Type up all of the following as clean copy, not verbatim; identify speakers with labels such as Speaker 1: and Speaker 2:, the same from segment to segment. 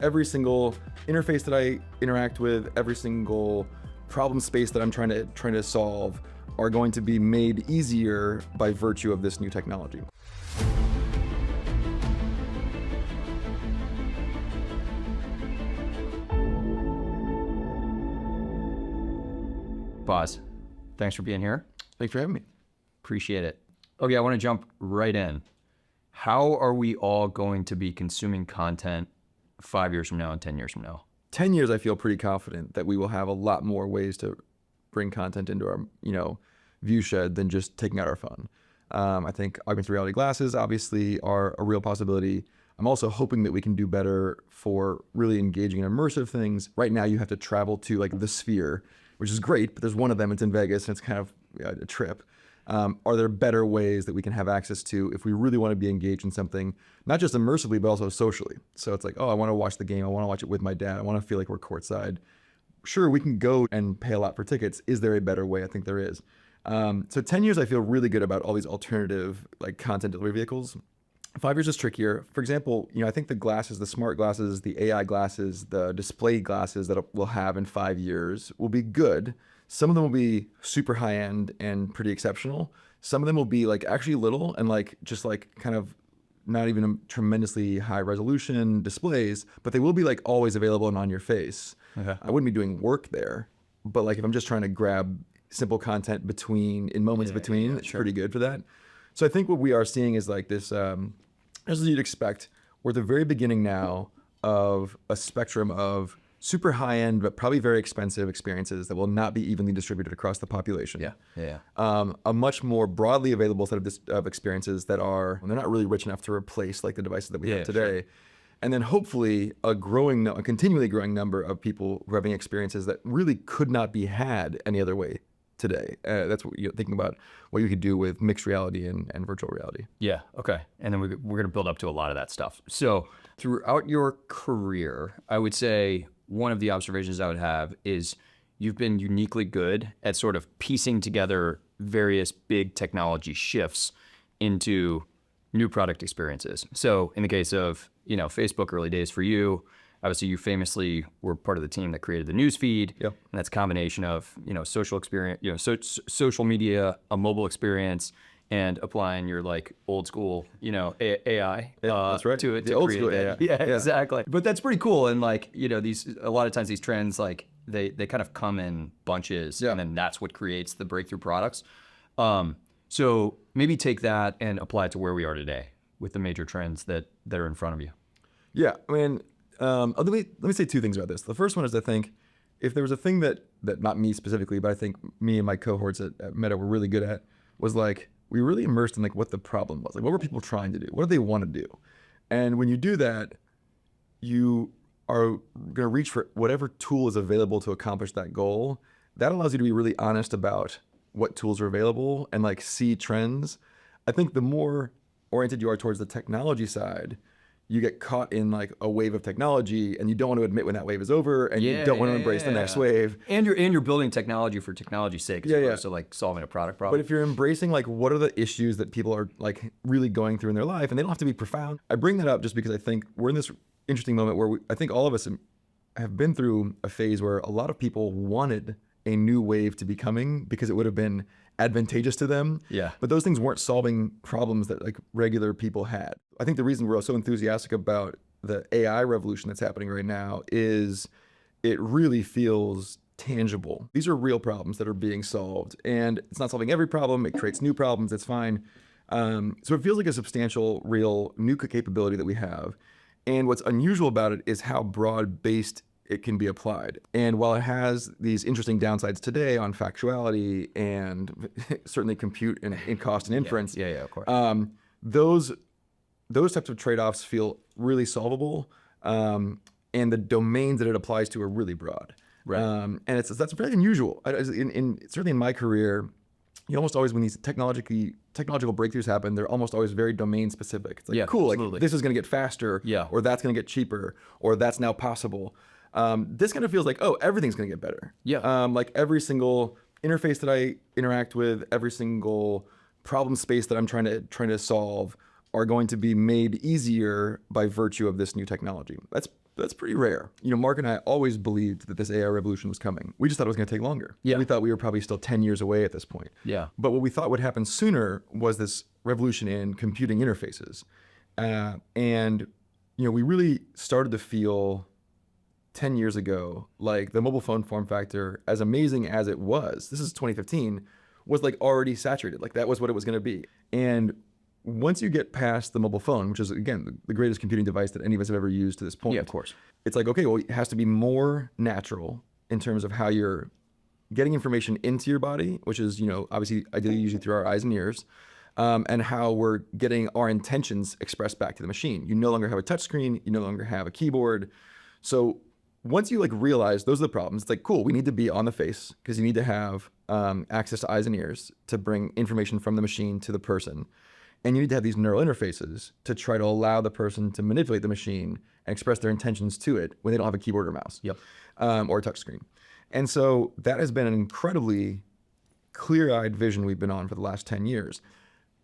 Speaker 1: Every single interface that I interact with, every single problem space that I'm trying to solve are going to be made easier by virtue of this new technology.
Speaker 2: Boz, thanks for being here.
Speaker 1: Thanks for having me.
Speaker 2: Appreciate it. Okay, I want to jump right in. How are we all going to be consuming content 5 years from now and 10 years from now?
Speaker 1: 10 years, I feel pretty confident that we will have a lot more ways to bring content into our, view shed than just taking out our phone. I think augmented reality glasses obviously are a real possibility. I'm also hoping that we can do better for really engaging in immersive things. Right now, you have to travel to like the Sphere, which is great, but there's one of them, it's in Vegas, and it's kind of a trip. Are there better ways that we can have access to if we really want to be engaged in something, not just immersively, but also socially? So it's like, oh, I want to watch the game. I want to watch it with my dad. I want to feel like we're courtside. Sure, we can go and pay a lot for tickets. Is there a better way? I think there is. So 10 years, I feel really good about all these alternative like content delivery vehicles. 5 years is trickier. For example, I think the glasses, the smart glasses, the AI glasses, the display glasses that we'll have in 5 years will be good. Some of them will be super high end and pretty exceptional. Some of them will be like actually little and like just like kind of not even tremendously high resolution displays, but they will be like always available and on your face.
Speaker 2: Okay.
Speaker 1: I wouldn't be doing work there, but like if I'm just trying to grab simple content in moments between, it's pretty good for that. So I think what we are seeing is like this, as you'd expect, we're at the very beginning now of a spectrum of super high-end, but probably very expensive experiences that will not be evenly distributed across the population. A much more broadly available set of experiences that they're not really rich enough to replace like the devices that we have today. Sure. And then hopefully a continually growing number of people who are having experiences that really could not be had any other way today. That's what you're thinking about, what you could do with mixed reality and virtual reality.
Speaker 2: Yeah, okay. And then we're going to build up to a lot of that stuff. So throughout your career, I would say one of the observations I would have is you've been uniquely good at sort of piecing together various big technology shifts into new product experiences. So in the case of, Facebook early days for you, obviously you famously were part of the team that created the news feed. Yep. And that's a combination of, social experience, social media, a mobile experience, and applying your like old school, AI
Speaker 1: that's right.
Speaker 2: to it.
Speaker 1: The old school AI.
Speaker 2: Yeah, exactly. But that's pretty cool. And like, a lot of times these trends, like they kind of come in bunches and then that's what creates the breakthrough products. So maybe take that and apply it to where we are today with the major trends that are in front of you.
Speaker 1: Yeah, I mean, let me say two things about this. The first one is I think if there was a thing that not me specifically, but I think me and my cohorts at Meta were really good at was like, we really immersed in like what the problem was. Like what were people trying to do? What do they want to do? And when you do that, you are going to reach for whatever tool is available to accomplish that goal. That allows you to be really honest about what tools are available and like see trends. I think the more oriented you are towards the technology side, you get caught in like a wave of technology and you don't want to admit when that wave is over and you don't want to embrace the next wave.
Speaker 2: And you're building technology for technology's sake as opposed to like solving a product problem.
Speaker 1: But if you're embracing like what are the issues that people are like really going through in their life, and they don't have to be profound. I bring that up just because I think we're in this interesting moment where I think all of us have been through a phase where a lot of people wanted a new wave to be coming because it would have been advantageous to them.
Speaker 2: Yeah.
Speaker 1: But those things weren't solving problems that like regular people had. I think the reason we're so enthusiastic about the AI revolution that's happening right now is it really feels tangible. These are real problems that are being solved, and it's not solving every problem. It creates new problems. It's fine. So it feels like a substantial, real new capability that we have. And what's unusual about it is how broad-based it can be applied. And while it has these interesting downsides today on factuality and certainly compute and cost and inference,
Speaker 2: of course.
Speaker 1: Those types of trade-offs feel really solvable, and the domains that it applies to are really broad.
Speaker 2: Right.
Speaker 1: And that's very unusual. Certainly in my career, you almost always, when these technological breakthroughs happen, they're almost always very domain specific. It's like, cool, absolutely. Like this is going to get faster, or that's going to get cheaper, or that's now possible. This kind of feels like, oh, everything's going to get better. Like every single interface that I interact with, every single problem space that I'm trying to solve are going to be made easier by virtue of this new technology. That's That's pretty rare. Mark and I always believed that this AI revolution was coming. We just thought it was going to take longer.
Speaker 2: Yeah.
Speaker 1: We thought we were probably still 10 years away at this point.
Speaker 2: Yeah.
Speaker 1: But what we thought would happen sooner was this revolution in computing interfaces. And we really started to feel 10 years ago, like the mobile phone form factor, as amazing as it was, this is 2015, was like already saturated. Like that was what it was going to be. And once you get past the mobile phone, which is, again, the greatest computing device that any of us have ever used to this point.
Speaker 2: Yeah, of course.
Speaker 1: It's like, okay, well, it has to be more natural in terms of how you're getting information into your body, which is, obviously, ideally, usually through our eyes and ears, and how we're getting our intentions expressed back to the machine. You no longer have a touch screen. You no longer have a keyboard. So once you realize those are the problems, it's like, cool, we need to be on the face because you need to have access to eyes and ears to bring information from the machine to the person. And you need to have these neural interfaces to try to allow the person to manipulate the machine and express their intentions to it when they don't have a keyboard or mouse.
Speaker 2: Yep.
Speaker 1: Or a touch screen. And so that has been an incredibly clear-eyed vision we've been on for the last 10 years.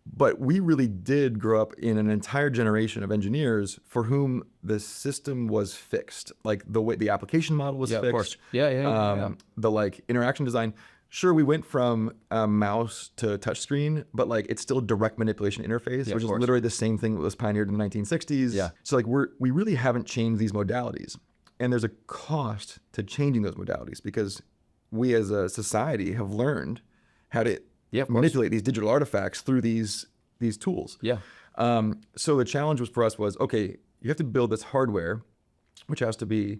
Speaker 1: But we really did grow up in an entire generation of engineers for whom the system was fixed. Like the way the application model was fixed.
Speaker 2: Of course. Yeah.
Speaker 1: The interaction design. Sure, we went from mouse to touchscreen, but it's still direct manipulation interface, which is literally the same thing that was pioneered in the 1960s.
Speaker 2: Yeah.
Speaker 1: So we really haven't changed these modalities. And there's a cost to changing those modalities because we as a society have learned how to manipulate these digital artifacts through these tools.
Speaker 2: Yeah.
Speaker 1: So the challenge for us was, okay, you have to build this hardware, which has to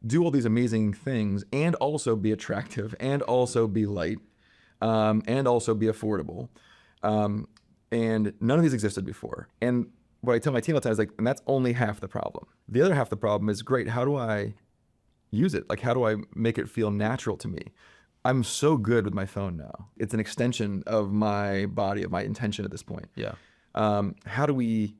Speaker 1: do all these amazing things and also be attractive and also be light and also be affordable. And none of these existed before. And what I tell my team all the time is and that's only half the problem. The other half of the problem is, great, how do I use it? How do I make it feel natural to me? I'm so good with my phone now. It's an extension of my body, of my intention at this point.
Speaker 2: Yeah.
Speaker 1: How do we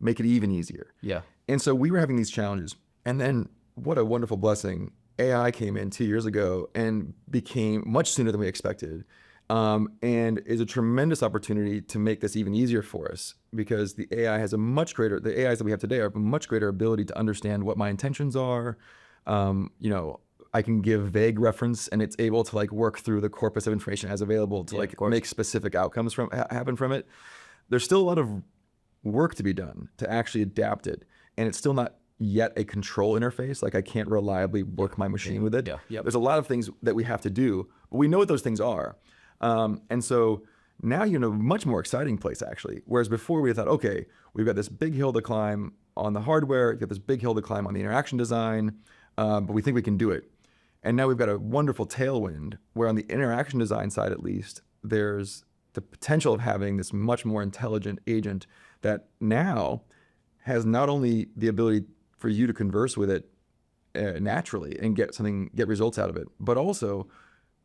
Speaker 1: make it even easier?
Speaker 2: Yeah.
Speaker 1: And so we were having these challenges. And then what a wonderful blessing. AI came in 2 years ago and became much sooner than we expected. And is a tremendous opportunity to make this even easier for us because the AIs that we have today have a much greater ability to understand what my intentions are. I can give vague reference and it's able to work through the corpus of information as available to make specific outcomes happen from it. There's still a lot of work to be done to actually adapt it. And it's still not yet a control interface. I can't reliably work my machine with it.
Speaker 2: Yeah.
Speaker 1: There's a lot of things that we have to do, but we know what those things are. And so now you're in a much more exciting place, actually. Whereas before we thought, okay, we've got this big hill to climb on the hardware, you've got this big hill to climb on the interaction design, but we think we can do it. And now we've got a wonderful tailwind where on the interaction design side, at least, there's the potential of having this much more intelligent agent that now has not only the ability for you to converse with it naturally and get results out of it, but also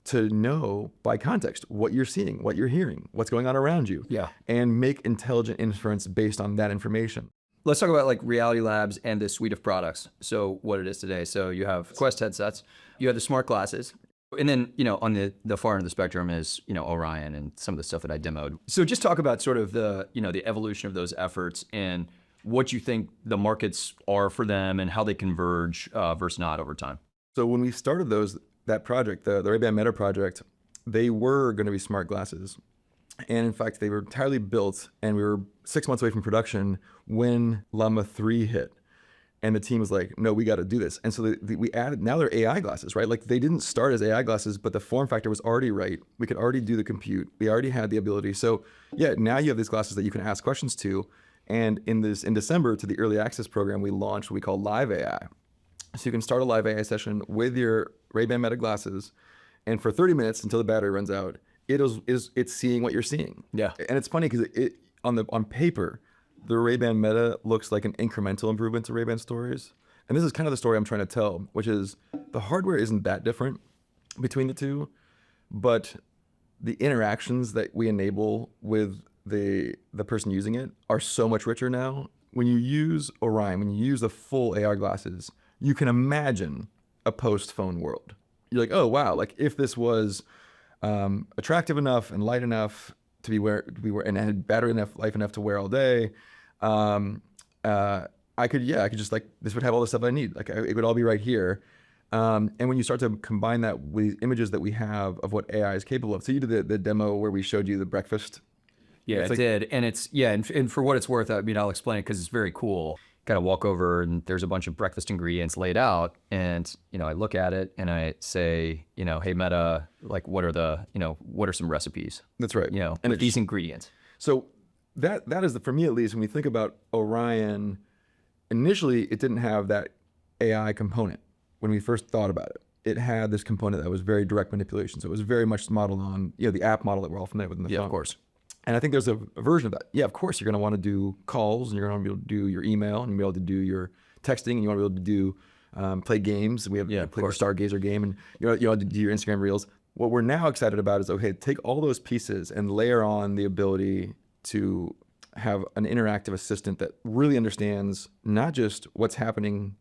Speaker 1: to know by context what you're seeing, what you're hearing, what's going on around you, and make intelligent inference based on that information.
Speaker 2: Let's talk about Reality Labs and the suite of products. So what it is today. So you have Quest headsets, you have the smart glasses, and then, on the far end of the spectrum is, Orion and some of the stuff that I demoed. So just talk about sort of the evolution of those efforts and what you think the markets are for them and how they converge versus not over time.
Speaker 1: So when we started that project, the Ray-Ban Meta project, they were going to be smart glasses. And in fact, they were entirely built and we were 6 months away from production when Llama 3 hit. And the team was like, no, we got to do this. And so we added, now they're AI glasses, right? They didn't start as AI glasses, but the form factor was already right. We could already do the compute. We already had the ability. So yeah, now you have these glasses that you can ask questions to. And in December, to the early access program, we launched what we call Live AI. So you can start a live AI session with your Ray-Ban Meta glasses, and for 30 minutes until the battery runs out, it's seeing what you're seeing.
Speaker 2: Yeah.
Speaker 1: And it's funny because on paper, the Ray-Ban Meta looks like an incremental improvement to Ray-Ban Stories. And this is kind of the story I'm trying to tell, which is the hardware isn't that different between the two, but the interactions that we enable with the person using it are so much richer now. When you use Orion, when you use the full AR glasses, you can imagine a post-phone world. You're like, oh wow, if this was attractive enough and light enough to be wear and had battery life enough to wear all day, I could just like, this would have all the stuff I need. Like it would all be right here. And when you start to combine that with images that we have of what AI is capable of, so you did the demo where we showed you the breakfast.
Speaker 2: Yeah,
Speaker 1: It's
Speaker 2: it
Speaker 1: like,
Speaker 2: did. And it's, yeah, and for what it's worth, I mean, I'll explain it because it's very cool. Got to walk over and there's a bunch of breakfast ingredients laid out. And, I look at it and I say, hey, Meta, like, what are some recipes?
Speaker 1: that's right.
Speaker 2: And with these ingredients.
Speaker 1: So that is for me at least, when we think about Orion, initially it didn't have that AI component. When we first thought about it, it had this component that was very direct manipulation. So it was very much modeled on the app model that we're all familiar with in the phone.
Speaker 2: Of course.
Speaker 1: And I think there's a version of that. Yeah, of course you're going to want to do calls, and you're going to be able to do your email, and you'll be able to do your texting, and you want to be able to do play games. We have play the Stargazer game, and you want to do your Instagram reels. What we're now excited about is, okay, take all those pieces and layer on the ability to have an interactive assistant that really understands not just what's happening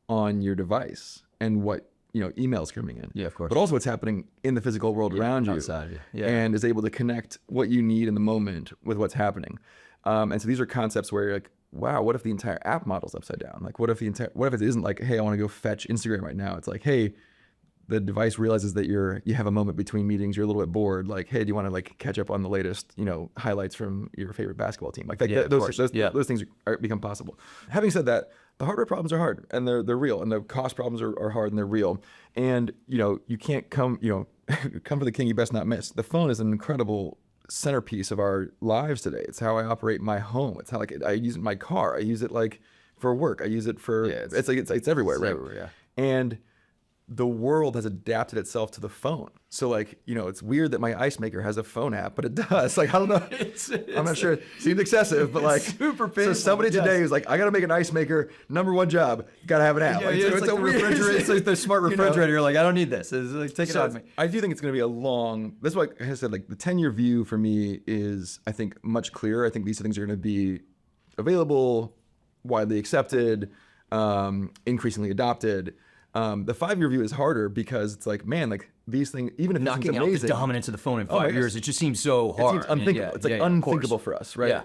Speaker 1: on your device and what emails coming in,
Speaker 2: of course,
Speaker 1: but also what's happening in the physical world around you,
Speaker 2: outside,
Speaker 1: and is able to connect what you need in the moment with what's happening. And so these are concepts where you're like, wow, what if the entire app model's upside down? Like, what if it isn't like, hey, I want to go fetch Instagram right now? It's like, hey, the device realizes that you have a moment between meetings, you're a little bit bored. Like, hey, do you want to like catch up on the latest, highlights from your favorite basketball team? Like, those things become possible. Having said that, the hardware problems are hard, and they're real, and the cost problems are hard, and they're real. And you can't come for the king, you best not miss. The phone is an incredible centerpiece of our lives today. It's how I operate my home. It's how I use it in my car. I use it like for work. I use it for it's everywhere, right?
Speaker 2: Everywhere,
Speaker 1: And the world has adapted itself to the phone. So like, it's weird that my ice maker has a phone app, but it does. Like, I don't know. I'm not sure. It seemed excessive, but like,
Speaker 2: super painful.
Speaker 1: So somebody today who's like, I got to make an ice maker. Number one job, got to have an app.
Speaker 2: It's like a refrigerator. It's like the smart refrigerator. You're like, I don't need this. It's like, take it off me.
Speaker 1: I do think it's going to be a long, that's why I said, like, the 10-year view for me is, I think, much clearer. I think these things are going to be available, widely accepted, increasingly adopted. The 5-year view is harder because it's like, man, like these things, even if
Speaker 2: knocking
Speaker 1: it's
Speaker 2: out
Speaker 1: amazing,
Speaker 2: the dominance of the phone in 5 years, it just seems so hard.
Speaker 1: It seems unthinkable. It's like unthinkable for us, right?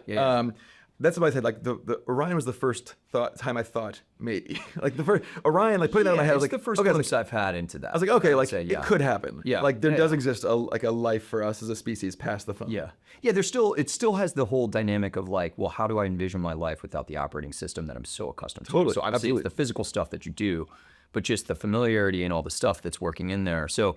Speaker 1: That's what I said. Like the Orion was the first time I thought maybe like the first Orion, like putting that in my head. I was like,
Speaker 2: the first glimpse I've had into that.
Speaker 1: I was like, okay, like it could happen.
Speaker 2: Yeah,
Speaker 1: like there does exist a life for us as a species past the phone.
Speaker 2: Yeah. It still has the whole dynamic of like, well, how do I envision my life without the operating system that I'm so accustomed to?
Speaker 1: Totally.
Speaker 2: So obviously it's the physical stuff that you do, but just the familiarity and all the stuff that's working in there. So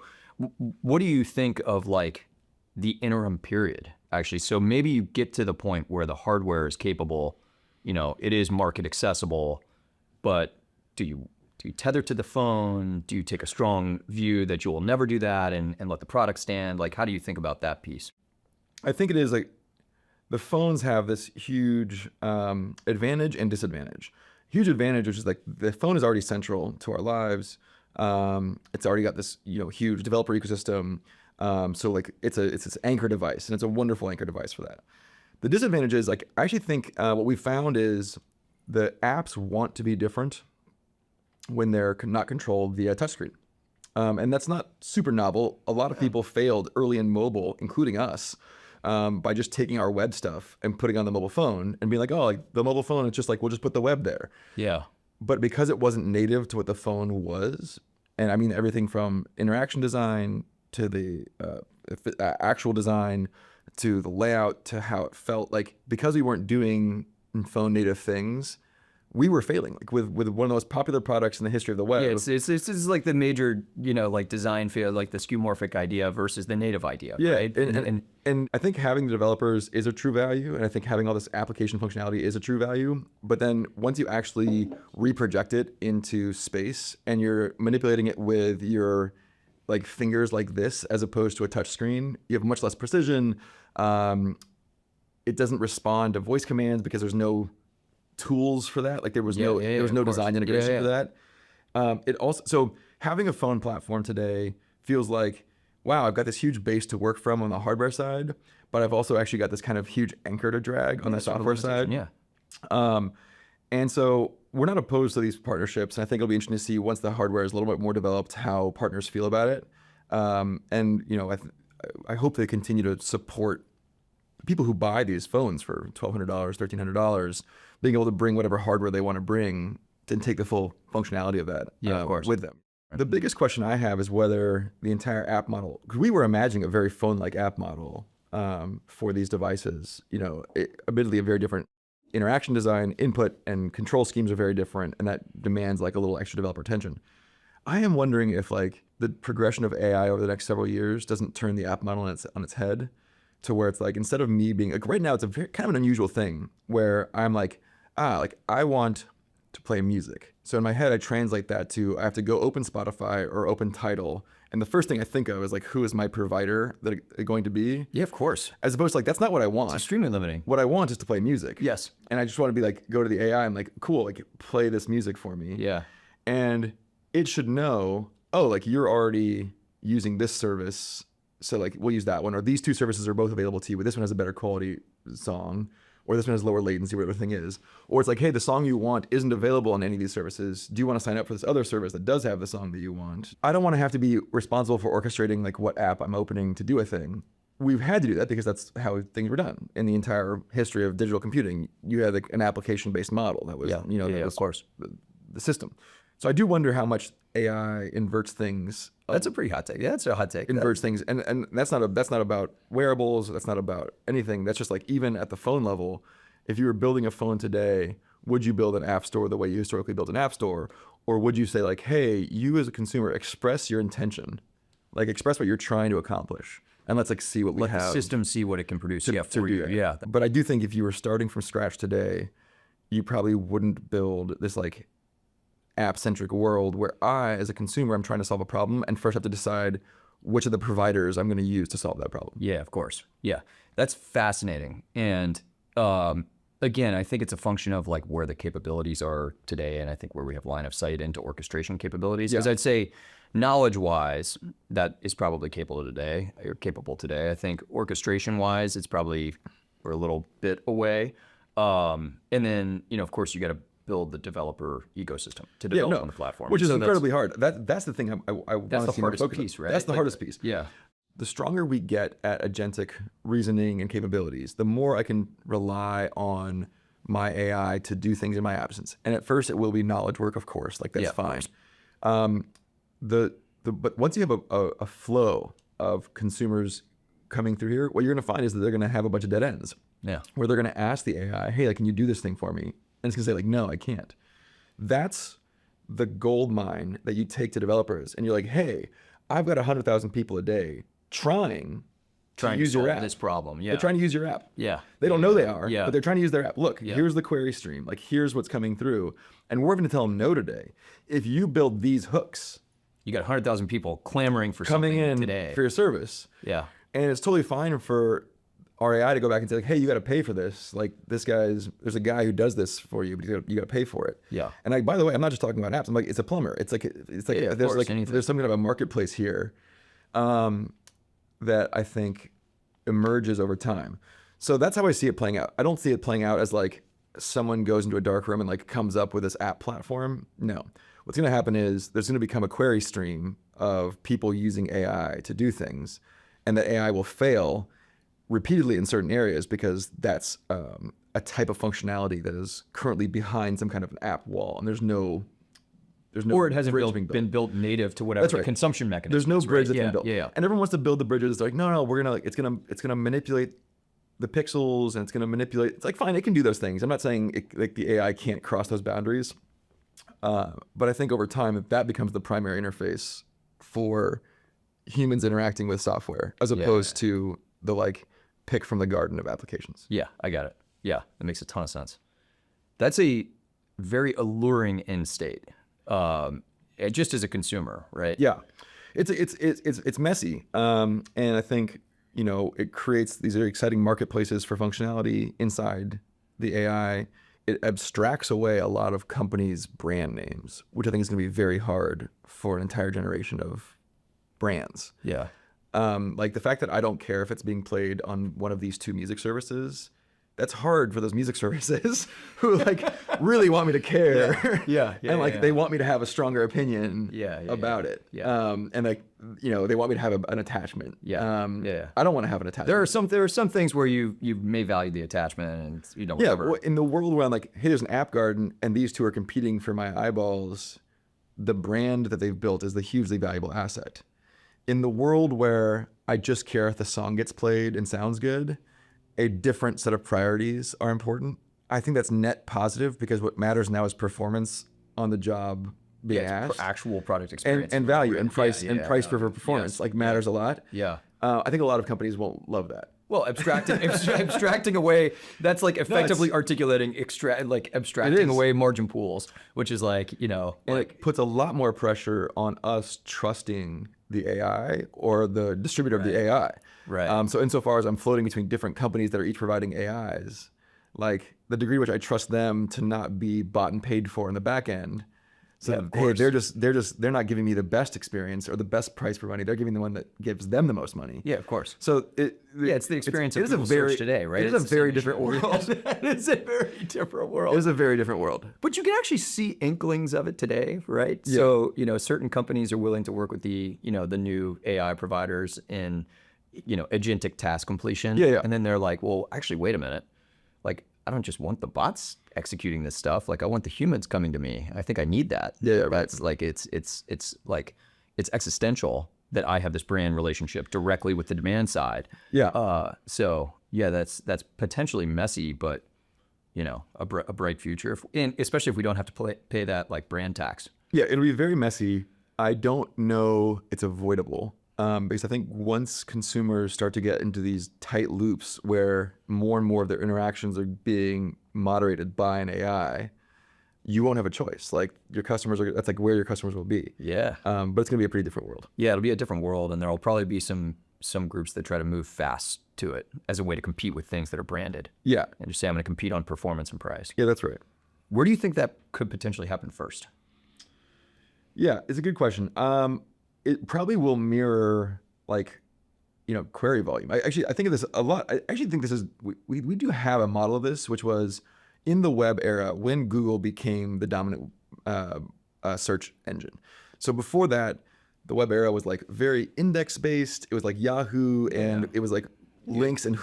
Speaker 2: what do you think of like the interim period, actually? So maybe you get to the point where the hardware is capable, it is market accessible, but do you tether to the phone? Do you take a strong view that you will never do that and let the product stand? Like, how do you think about that piece?
Speaker 1: I think it is like the phones have this huge advantage and disadvantage. Huge advantage, which is like the phone is already central to our lives. It's already got this huge developer ecosystem. So like it's this anchor device, and it's a wonderful anchor device for that. The disadvantage is like I actually think what we found is the apps want to be different when they're not controlled via touchscreen. And that's not super novel. A lot of people failed early in mobile, including us, by just taking our web stuff and putting it on the mobile phone and being like, oh, like the mobile phone, it's just like, we'll just put the web there.
Speaker 2: Yeah.
Speaker 1: But because it wasn't native to what the phone was, and I mean everything from interaction design to the actual design to the layout to how it felt, like because we weren't doing phone native things, we were failing like with one of the most popular products in the history of the web.
Speaker 2: Yeah, it's like the major, like design field, like the skeuomorphic idea versus the native idea.
Speaker 1: Yeah,
Speaker 2: right?
Speaker 1: And I think having the developers is a true value, and I think having all this application functionality is a true value. But then once you actually reproject it into space and you're manipulating it with your like fingers like this as opposed to a touch screen, you have much less precision. It doesn't respond to voice commands because there's no tools for that. Like there was no design integration for that. It also, so having a phone platform today feels like, wow, I've got this huge base to work from on the hardware side, but I've also actually got this kind of huge anchor to drag on the software side.
Speaker 2: Yeah.
Speaker 1: And so we're not opposed to these partnerships. And I think it'll be interesting to see once the hardware is a little bit more developed, how partners feel about it. And I hope they continue to support people who buy these phones for $1,200, $1,300, being able to bring whatever hardware they want to bring and take the full functionality of that
Speaker 2: of course.
Speaker 1: with them. The biggest question I have is whether the entire app model, because we were imagining a very phone-like app model for these devices, admittedly a very different interaction design, input and control schemes are very different, and that demands like a little extra developer attention. I am wondering if like the progression of AI over the next several years doesn't turn the app model on its head, to where it's like, instead of me being like, right now it's a very kind of an unusual thing where I'm like, I want to play music. So in my head, I translate that to, I have to go open Spotify or open Tidal. And the first thing I think of is like, who is my provider that it's going to be?
Speaker 2: Yeah, of course.
Speaker 1: As opposed to like, that's not what I want.
Speaker 2: It's extremely limiting.
Speaker 1: What I want is to play music.
Speaker 2: Yes.
Speaker 1: And I just want to be like, go to the AI and like, cool, like play this music for me.
Speaker 2: Yeah.
Speaker 1: And it should know, oh, like you're already using this service. So like, we'll use that one. Or these two services are both available to you, but this one has a better quality song. Or this one has lower latency, whatever the thing is. Or it's like, hey, the song you want isn't available on any of these services. Do you want to sign up for this other service that does have the song that you want? I don't want to have to be responsible for orchestrating like what app I'm opening to do a thing. We've had to do that because that's how things were done in the entire history of digital computing. You had like an application-based model that was, that was
Speaker 2: of course,
Speaker 1: the system. So I do wonder how much AI inverts things.
Speaker 2: That's a pretty hot take. Yeah, that's a hot take.
Speaker 1: Inverts things, and that's not about wearables. That's not about anything. That's just like, even at the phone level, if you were building a phone today, would you build an app store the way you historically built an app store, or would you say like, hey, you as a consumer, express your intention, like express what you're trying to accomplish, and let's like see what we have.
Speaker 2: Let the system see what it can produce.
Speaker 1: To
Speaker 2: For
Speaker 1: do
Speaker 2: you.
Speaker 1: that.
Speaker 2: Yeah.
Speaker 1: But I do think if you were starting from scratch today, you probably wouldn't build this like app-centric world where I, as a consumer, I'm trying to solve a problem and first have to decide which of the providers I'm going to use to solve that problem.
Speaker 2: Yeah, of course. Yeah, that's fascinating. And again, I think it's a function of like where the capabilities are today, and I think where we have line of sight into orchestration capabilities. Because I'd say knowledge-wise, that is probably capable today. I think orchestration-wise, it's probably we're a little bit away. And then, of course, you got to build the developer ecosystem to develop on the platform,
Speaker 1: which is incredibly hard. That's the thing I want to see more focus on.
Speaker 2: That's the hardest piece, right?
Speaker 1: That's the hardest piece.
Speaker 2: Yeah.
Speaker 1: The stronger we get at agentic reasoning and capabilities, the more I can rely on my AI to do things in my absence. And at first, it will be knowledge work, of course. Like that's fine. But once you have a flow of consumers coming through here, what you're going to find is that they're going to have a bunch of dead ends.
Speaker 2: Yeah.
Speaker 1: Where they're going to ask the AI, hey, like, can you do this thing for me? And it's going to say like, no, I can't. That's the gold mine that you take to developers. And you're like, hey, I've got 100,000 people a day trying to use your app.
Speaker 2: This problem. Yeah.
Speaker 1: They're trying to use your app.
Speaker 2: Yeah.
Speaker 1: They don't know they are,
Speaker 2: Yeah.
Speaker 1: but they're trying to use their app. Look, here's the query stream. Like, here's what's coming through. And we're going to tell them no today. If you build these hooks,
Speaker 2: you got 100,000 people clamoring for
Speaker 1: coming
Speaker 2: something
Speaker 1: in
Speaker 2: today
Speaker 1: for your service.
Speaker 2: Yeah.
Speaker 1: And it's totally fine for our AI to go back and say like, hey, you got to pay for this. Like there's a guy who does this for you, but you got to pay for it.
Speaker 2: Yeah.
Speaker 1: And by the way, I'm not just talking about apps. I'm like, it's a plumber. It's like there's something of a marketplace here that I think emerges over time. So that's how I see it playing out. I don't see it playing out as like someone goes into a dark room and like comes up with this app platform. No. What's going to happen is there's going to become a query stream of people using AI to do things, and the AI will fail repeatedly in certain areas because that's a type of functionality that is currently behind some kind of an app wall, and there's no
Speaker 2: or it hasn't
Speaker 1: been
Speaker 2: built native to whatever the consumption mechanism.
Speaker 1: There's no bridge that's been built.
Speaker 2: Yeah.
Speaker 1: And everyone wants to build the bridges. It's like, no, we're gonna it's gonna manipulate the pixels, and it's gonna manipulate. It's like, fine, it can do those things. I'm not saying like the AI can't cross those boundaries, but I think over time, if that becomes the primary interface for humans interacting with software, as opposed to the like pick from the garden of applications.
Speaker 2: Yeah, I got it. Yeah, that makes a ton of sense. That's a very alluring end state, just as a consumer, right?
Speaker 1: Yeah, it's messy, and I think it creates these very exciting marketplaces for functionality inside the AI. It abstracts away a lot of companies' brand names, which I think is going to be very hard for an entire generation of brands.
Speaker 2: Yeah.
Speaker 1: Like the fact that I don't care if it's being played on one of these two music services that's hard for those music services who like really want me to care.
Speaker 2: Yeah.
Speaker 1: And like they want me to have a stronger opinion about it.
Speaker 2: Yeah.
Speaker 1: And like, they want me to have an attachment.
Speaker 2: Yeah.
Speaker 1: I don't want to have an attachment.
Speaker 2: There are some things where you may value the attachment and you know whatever.
Speaker 1: Yeah, in the world where I'm like, hey, there's an app garden and these two are competing for my eyeballs, the brand that they've built is the hugely valuable asset. In the world where I just care if the song gets played and sounds good, a different set of priorities are important. I think that's net positive because what matters now is performance on the job being asked.
Speaker 2: Actual product experience.
Speaker 1: And value and price for performance matters a lot.
Speaker 2: Yeah.
Speaker 1: I think a lot of companies won't love that.
Speaker 2: Well, abstracting away, that's like effectively abstracting away margin pools, which is like,
Speaker 1: It puts a lot more pressure on us trusting the AI or the distributor of the AI.
Speaker 2: Right.
Speaker 1: So insofar as I'm floating between different companies that are each providing AIs, like the degree to which I trust them to not be bought and paid for in the back end. So hey, they're not giving me the best experience or the best price for money. They're giving the one that gives them the most money.
Speaker 2: Yeah, of course.
Speaker 1: So
Speaker 2: it's the experience of Google search today, right?
Speaker 1: It is a very different world.
Speaker 2: It's a very different world.
Speaker 1: It is a very different world.
Speaker 2: But you can actually see inklings of it today, right?
Speaker 1: Yeah.
Speaker 2: So, certain companies are willing to work with the new AI providers in, agentic task completion.
Speaker 1: Yeah.
Speaker 2: And then they're like, well, actually, wait a minute. Like, I don't just want the bots executing this stuff. Like, I want the humans coming to me. I think I need that.
Speaker 1: Yeah, right.
Speaker 2: That's like, it's existential that I have this brand relationship directly with the demand side.
Speaker 1: Yeah.
Speaker 2: So yeah, that's potentially messy, but a bright future, and especially if we don't have to pay that like brand tax.
Speaker 1: Yeah, it'll be very messy. I don't know it's avoidable. Because I think once consumers start to get into these tight loops where more and more of their interactions are being moderated by an AI, you won't have a choice. Like that's like where your customers will be.
Speaker 2: Yeah.
Speaker 1: But it's gonna be a pretty different world.
Speaker 2: Yeah, it'll be a different world, and there'll probably be some groups that try to move fast to it as a way to compete with things that are branded.
Speaker 1: Yeah.
Speaker 2: And just say, I'm gonna compete on performance and price.
Speaker 1: Yeah, that's right.
Speaker 2: Where do you think that could potentially happen first?
Speaker 1: Yeah, it's a good question. It probably will mirror like, query volume. I think of this a lot. I actually think this is, we do have a model of this, which was in the web era when Google became the dominant search engine. So before that, the web era was like very index based. It was like Yahoo and it was like links and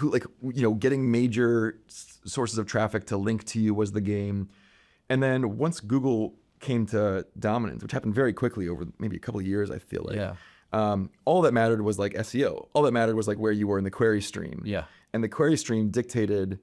Speaker 1: getting major sources of traffic to link to you was the game. And then once Google came to dominance, which happened very quickly over maybe a couple of years, I feel like.
Speaker 2: Yeah.
Speaker 1: All that mattered was like SEO. All that mattered was like where you were in the query stream.
Speaker 2: Yeah.
Speaker 1: And the query stream dictated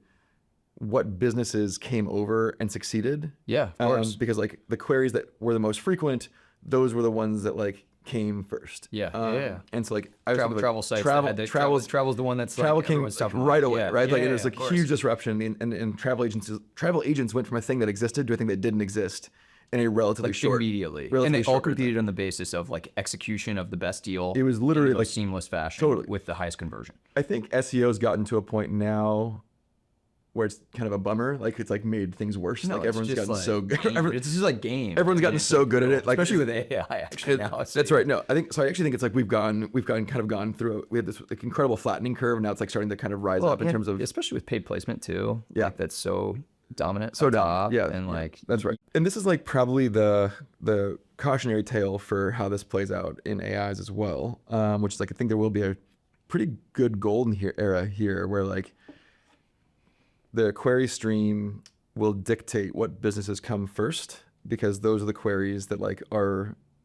Speaker 1: what businesses came over and succeeded.
Speaker 2: Yeah, of course.
Speaker 1: Because like the queries that were the most frequent, those were the ones that like came first.
Speaker 2: Yeah.
Speaker 1: And so like
Speaker 2: travel sites. Travel's the one that's
Speaker 1: travel
Speaker 2: like,
Speaker 1: came right away, right?
Speaker 2: Yeah,
Speaker 1: like it was like huge
Speaker 2: course.
Speaker 1: disruption, and travel agents went from a thing that existed to a thing that didn't exist in a relatively short
Speaker 2: immediately.
Speaker 1: Relatively
Speaker 2: And they all
Speaker 1: short
Speaker 2: competed on the basis of like execution of the best deal.
Speaker 1: It was literally
Speaker 2: in the
Speaker 1: like
Speaker 2: most seamless fashion,
Speaker 1: totally.
Speaker 2: with the highest conversion.
Speaker 1: I think SEO's gotten to a point now where it's kind of a bummer. Like it's like made things worse.
Speaker 2: No,
Speaker 1: like everyone's gotten so good.
Speaker 2: It's just like game.
Speaker 1: Everyone's gotten so good at it. Like
Speaker 2: especially with AI actually now.
Speaker 1: That's right. No, I actually think it's like we've gone through. We had this like incredible flattening curve, and now it's like starting to kind of rise up in terms of,
Speaker 2: especially with paid placement too.
Speaker 1: Yeah.
Speaker 2: Like that's so dominant.
Speaker 1: So dominant. Yeah.
Speaker 2: And like
Speaker 1: that's right. And this is like probably the cautionary tale for how this plays out in AIs as well. Which is like I think there will be a pretty good golden era here where like the query stream will dictate what businesses come first, because those are the queries that like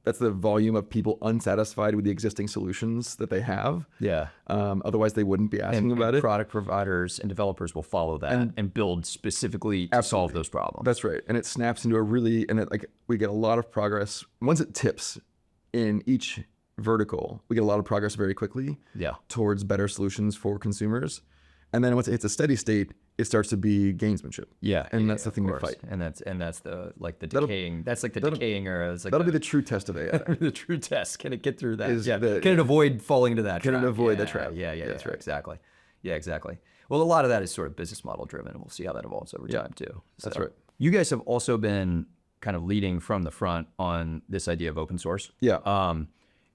Speaker 1: that's the volume of people unsatisfied with the existing solutions that they have.
Speaker 2: Yeah.
Speaker 1: Otherwise they wouldn't be asking about it.
Speaker 2: Product providers and developers will follow that and build specifically to solve those problems.
Speaker 1: That's right. And it snaps into we get a lot of progress. Once it tips in each vertical, we get a lot of progress very quickly towards better solutions for consumers. And then once it hits a steady state, it starts to be gamesmanship.
Speaker 2: Yeah.
Speaker 1: And that's the thing to fight.
Speaker 2: And that's the like the decaying. That's like the decaying era. It's like
Speaker 1: that'll be the true test of AI.
Speaker 2: The true test. Can it get through that?
Speaker 1: Can
Speaker 2: it avoid falling into that trap?
Speaker 1: Can it avoid the trap?
Speaker 2: Yeah, that's right. Exactly. Yeah, exactly. Well, a lot of that is sort of business model driven, and we'll see how that evolves over time too. So,
Speaker 1: that's right.
Speaker 2: You guys have also been kind of leading from the front on this idea of open source.
Speaker 1: Yeah.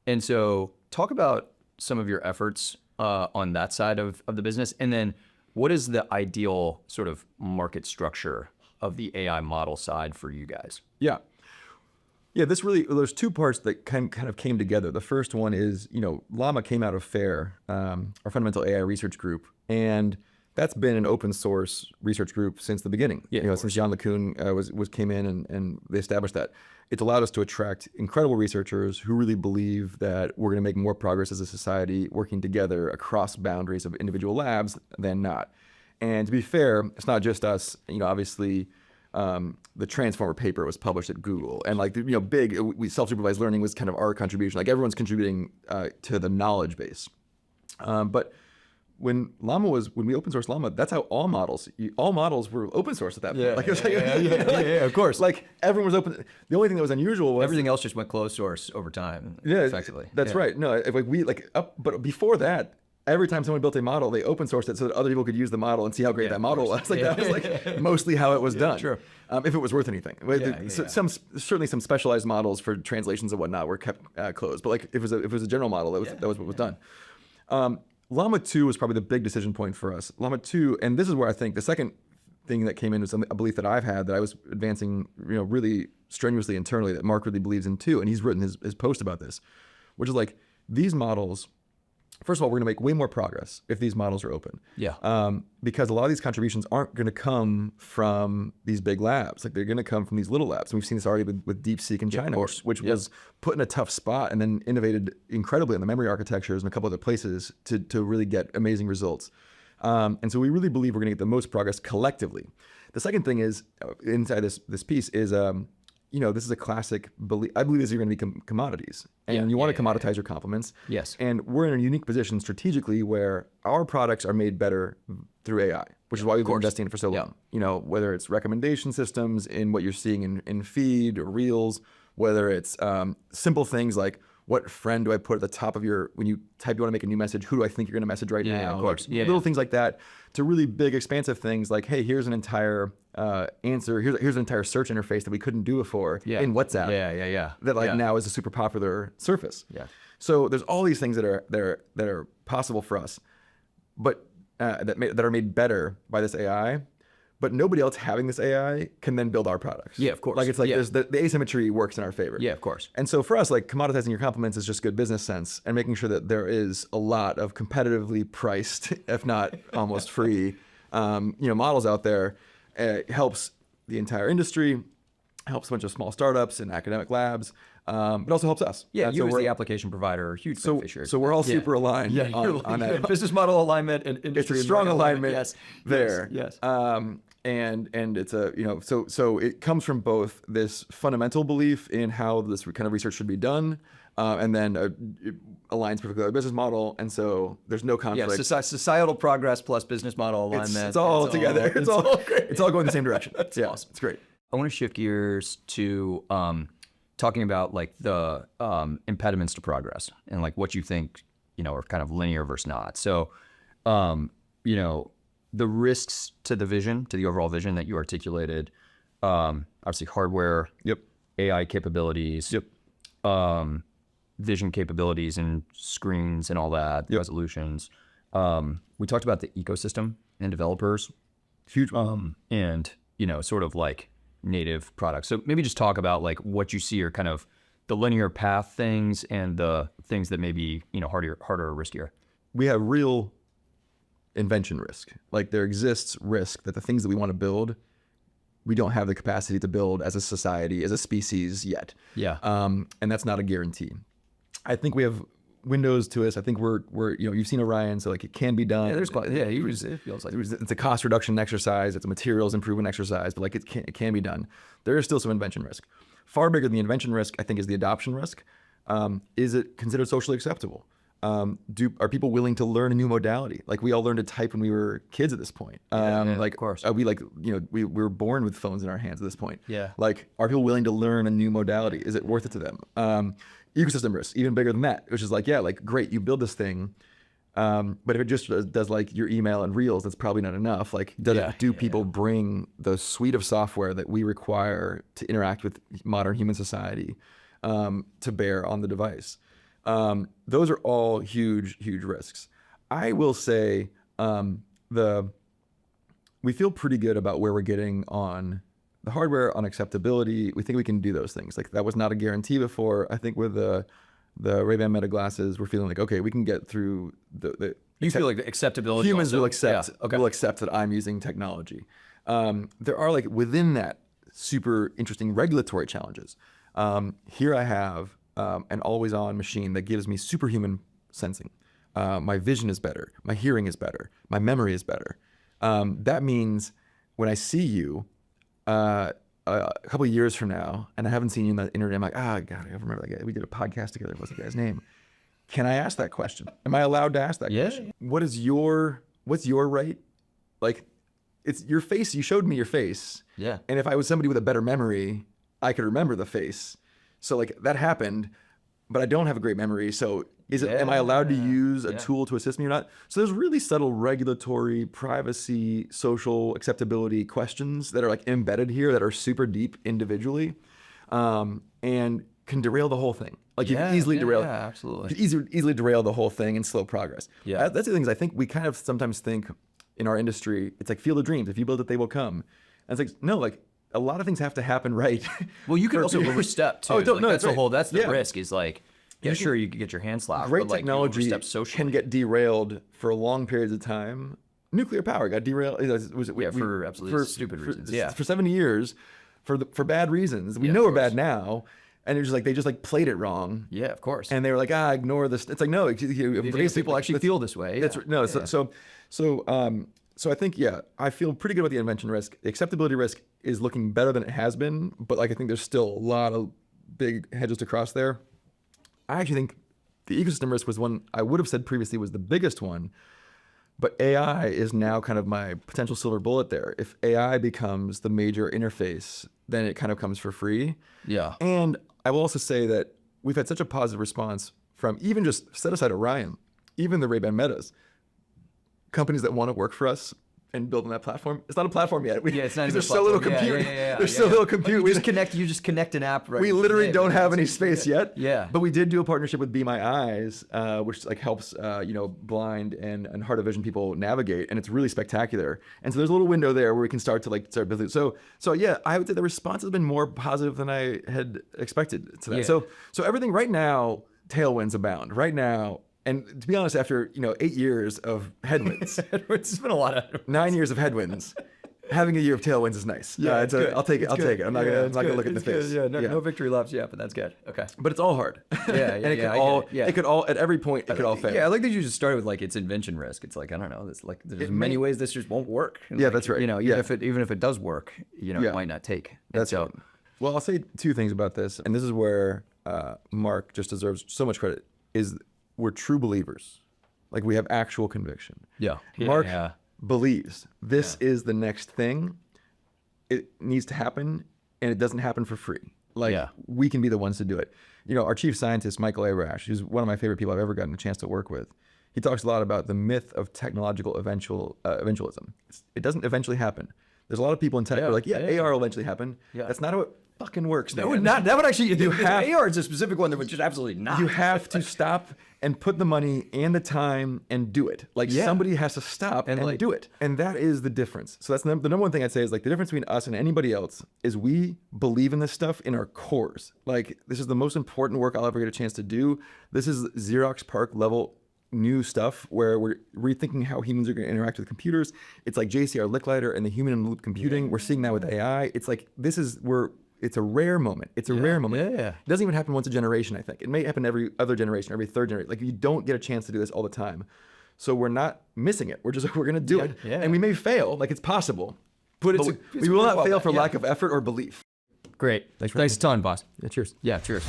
Speaker 2: And so talk about some of your efforts on that side of the business, and then what is the ideal sort of market structure of the AI model side for you guys?
Speaker 1: Yeah. Yeah, there's two parts that kind of came together. The first one is, Llama came out of FAIR, our fundamental AI research group, and that's been an open source research group since the beginning.
Speaker 2: Yeah,
Speaker 1: Since Jan LeCun came in and they established that. It's allowed us to attract incredible researchers who really believe that we're going to make more progress as a society working together across boundaries of individual labs than not. And to be fair, it's not just us. Obviously, the Transformer paper was published at Google, and we self-supervised learning was kind of our contribution. Like everyone's contributing to the knowledge base. But when we open sourced Llama, that's how all models were open source at that point.
Speaker 2: Of course.
Speaker 1: Like everyone was open. The only thing that was unusual was
Speaker 2: Everything else just went closed source over time. Effectively.
Speaker 1: That's right. No, but before that, every time someone built a model, they open sourced it so that other people could use the model and see how great that model was. That was mostly how it was done.
Speaker 2: True.
Speaker 1: If it was worth anything. Certainly some specialized models for translations and whatnot were kept closed. But if it was a general model, that was what was done. Llama 2 was probably the big decision point for us. Llama 2, and this is where I think the second thing that came in was a belief that I've had that I was advancing, really strenuously internally, that Mark really believes in too, and he's written his post about this, which is like these models. First of all, we're going to make way more progress if these models are open.
Speaker 2: Yeah.
Speaker 1: Because a lot of these contributions aren't going to come from these big labs. Like they're going to come from these little labs. And we've seen this already with DeepSeek in China, which was put in a tough spot and then innovated incredibly in the memory architectures and a couple other places to really get amazing results. And so we really believe we're going to get the most progress collectively. The second thing is inside this piece is, this is a classic belief. I believe these are going to be commodities, and you want to commoditize your compliments.
Speaker 2: Yes.
Speaker 1: And we're in a unique position strategically where our products are made better through AI, which is why we've been investing in it for so long. Whether it's recommendation systems in what you're seeing in feed or reels, whether it's simple things like what friend do I put at the top of when you type you want to make a new message, who do I think you're going to message right now?
Speaker 2: Yeah, of course.
Speaker 1: Little things like that, to really big expansive things like, hey, here's an entire answer. Here's an entire search interface that we couldn't do before in WhatsApp. That now is a super popular surface.
Speaker 2: Yeah.
Speaker 1: So there's all these things that are possible for us, but that are made better by this AI. But nobody else having this AI can then build our products.
Speaker 2: Yeah, of course.
Speaker 1: There's the asymmetry works in our favor.
Speaker 2: Yeah, of course.
Speaker 1: And so for us, commoditizing your compliments is just good business sense, and making sure that there is a lot of competitively priced, if not almost free, models out there. Helps the entire industry, helps a bunch of small startups and academic labs, but also helps us.
Speaker 2: Yeah, you as the application provider are huge beneficiaries.
Speaker 1: So we're all super aligned on that.
Speaker 2: Business model alignment and industry.
Speaker 1: It's a strong alignment there.
Speaker 2: Yes.
Speaker 1: And it's so it comes from both this fundamental belief in how this kind of research should be done, and then it aligns perfectly with our business model, and so there's no conflict.
Speaker 2: Yeah, societal progress plus business model alignment.
Speaker 1: It's all together. It's all great. It's all going the same direction.
Speaker 2: Awesome.
Speaker 1: It's great.
Speaker 2: I want to shift gears to talking about the impediments to progress and what you think are kind of linear versus not. So, the risks to the overall vision that you articulated, obviously hardware, AI capabilities, vision capabilities and screens and all that, resolutions. We talked about the ecosystem and developers,
Speaker 1: huge,
Speaker 2: and sort of native products. So maybe just talk about what you see are kind of the linear path things and the things that may be harder or riskier.
Speaker 1: We have real invention risk. There exists risk that the things that we want to build, we don't have the capacity to build as a society, as a species yet.
Speaker 2: Yeah.
Speaker 1: And that's not a guarantee. I think we have windows to us. I think we're you've seen Orion, so it can be done.
Speaker 2: Yeah, it feels like
Speaker 1: it's a cost reduction exercise. It's a materials improvement exercise, but it can be done. There is still some invention risk. Far bigger than the invention risk, I think, is the adoption risk. Is it considered socially acceptable? Are people willing to learn a new modality? We all learned to type when we were kids at this point.
Speaker 2: Of course.
Speaker 1: We were born with phones in our hands at this point.
Speaker 2: Yeah.
Speaker 1: Are people willing to learn a new modality? Is it worth it to them? Ecosystem risk, even bigger than that, which is great, you build this thing, but if it just does your email and reels, that's probably not enough. Do people bring the suite of software that we require to interact with modern human society to bear on the device? Those are all huge risks. I will say the we feel pretty good about where we're getting on the hardware, on acceptability. We think we can do those things. Like that was not a guarantee before. I think with the Ray-Ban Meta glasses, we're feeling like, okay, we can get through the
Speaker 2: You feel like the acceptability.
Speaker 1: humans
Speaker 2: also?
Speaker 1: will accept
Speaker 2: Yeah. Okay.
Speaker 1: will accept that I'm using technology. There are like within that super interesting regulatory challenges. Here I have an always-on machine that gives me superhuman sensing. My vision is better. My hearing is better. My memory is better. That means when I see you a couple of years from now, and I haven't seen you on the internet, I'm like, God, I remember that guy. We did a podcast together. What's the guy's name? Can I ask that question? Am I allowed to ask that question? What's your right? Like, it's your face. You showed me your face.
Speaker 2: Yeah.
Speaker 1: And if I was somebody with a better memory, I could remember the face. So like that happened, but I don't have a great memory. So am I allowed to use a tool to assist me or not? So there's really subtle regulatory, privacy, social acceptability questions that are like embedded here that are super deep individually, and can derail the whole thing. Like you can easily derail.
Speaker 2: Yeah, absolutely.
Speaker 1: You can easily derail the whole thing and slow progress.
Speaker 2: Yeah.
Speaker 1: That's the things I think we kind of sometimes think in our industry. It's like field of dreams. If you build it, they will come. And it's like, no, like a lot of things have to happen right.
Speaker 2: Well, you can also overstep too.
Speaker 1: Oh, don't,
Speaker 2: like,
Speaker 1: no,
Speaker 2: that's
Speaker 1: that's
Speaker 2: the whole.
Speaker 1: right.
Speaker 2: That's the
Speaker 1: Yeah.
Speaker 2: risk. Is like, sure, you can get your hand slapped.
Speaker 1: Great
Speaker 2: but, like,
Speaker 1: technology
Speaker 2: you overstep socially.
Speaker 1: can get derailed for long periods of time. Nuclear power got derailed.
Speaker 2: For absolutely stupid reasons. Yeah.
Speaker 1: For 70 years, for bad reasons. We know we're bad now, and it's just like they just like played it wrong.
Speaker 2: Yeah, of course.
Speaker 1: And they were like, ignore this. It's like no, embrace
Speaker 2: people actually feel this way.
Speaker 1: That's no. So I think I feel pretty good about the invention risk. The acceptability risk is looking better than it has been, but like I think there's still a lot of big hedges to cross there. I actually think the ecosystem risk was one I would have said previously was the biggest one, but AI is now kind of my potential silver bullet there. If AI becomes the major interface, then it kind of comes for free.
Speaker 2: Yeah.
Speaker 1: And I will also say that we've had such a positive response from even just set aside Orion, even the Ray-Ban Metas, companies that want to work for us and build on that platform. It's not a platform yet.
Speaker 2: It's not even
Speaker 1: There's
Speaker 2: a
Speaker 1: so little
Speaker 2: platform.
Speaker 1: compute.
Speaker 2: Yeah.
Speaker 1: There's so little compute.
Speaker 2: You just connect an app. Right.
Speaker 1: We literally don't have any space yet.
Speaker 2: Yeah.
Speaker 1: But we did do a partnership with Be My Eyes, which like helps blind and hard of vision people navigate, and it's really spectacular. And so there's a little window there where we can start building. So yeah, I would say the response has been more positive than I had expected to that.
Speaker 2: Yeah.
Speaker 1: So everything right now, tailwinds abound. Right now. And to be honest, after 8 years of headwinds,
Speaker 2: It's been a lot of
Speaker 1: 9 years of headwinds, having a year of tailwinds is nice.
Speaker 2: Yeah, it's good.
Speaker 1: I'll take it.
Speaker 2: It's
Speaker 1: I'll
Speaker 2: good.
Speaker 1: take it. I'm not gonna look at the face.
Speaker 2: Yeah, no victory laps yet, but that's good. Okay.
Speaker 1: But it's all hard.
Speaker 2: Yeah,
Speaker 1: and it
Speaker 2: yeah,
Speaker 1: could
Speaker 2: I
Speaker 1: all.
Speaker 2: get it. Yeah.
Speaker 1: It could all at every point. It could all fail.
Speaker 2: Yeah, I like that you just started with like its invention risk. It's like I don't know. There's many ways this just won't work. And,
Speaker 1: Yeah,
Speaker 2: like,
Speaker 1: that's right.
Speaker 2: Even if it does work, it might not take.
Speaker 1: That's so. Well, I'll say two things about this, and this is where Mark just deserves so much credit. Is we're true believers. Like we have actual conviction.
Speaker 2: Yeah.
Speaker 1: Mark believes this is the next thing. It needs to happen, and it doesn't happen for free. Like we can be the ones to do it. Our chief scientist, Michael Arash, who's one of my favorite people I've ever gotten a chance to work with. He talks a lot about the myth of technological eventualism. It doesn't eventually happen. There's a lot of people in tech who are like, AR will eventually happen. Yeah. That's not how it fucking works.
Speaker 2: That would actually. AR is a specific one that would just absolutely not.
Speaker 1: You have to stop and put the money and the time and do it. Like somebody has to stop and do it. And that is the difference. So that's the number one thing I'd say is like the difference between us and anybody else is we believe in this stuff in our cores. Like this is the most important work I'll ever get a chance to do. This is Xerox PARC level new stuff where we're rethinking how humans are going to interact with computers. It's like JCR Licklider and the human in the loop computing. We're seeing that with AI. It's like it's a rare moment. It's a rare moment.
Speaker 2: Yeah.
Speaker 1: It doesn't even happen once a generation, I think. It may happen every other generation, every third generation. Like you don't get a chance to do this all the time. So we're not missing it. We're going to do it. Yeah. And we may fail, like it's possible. But we will not fail for lack of effort or belief.
Speaker 2: Great. Thanks a ton, boss.
Speaker 1: Yeah, cheers.
Speaker 2: Yeah, cheers.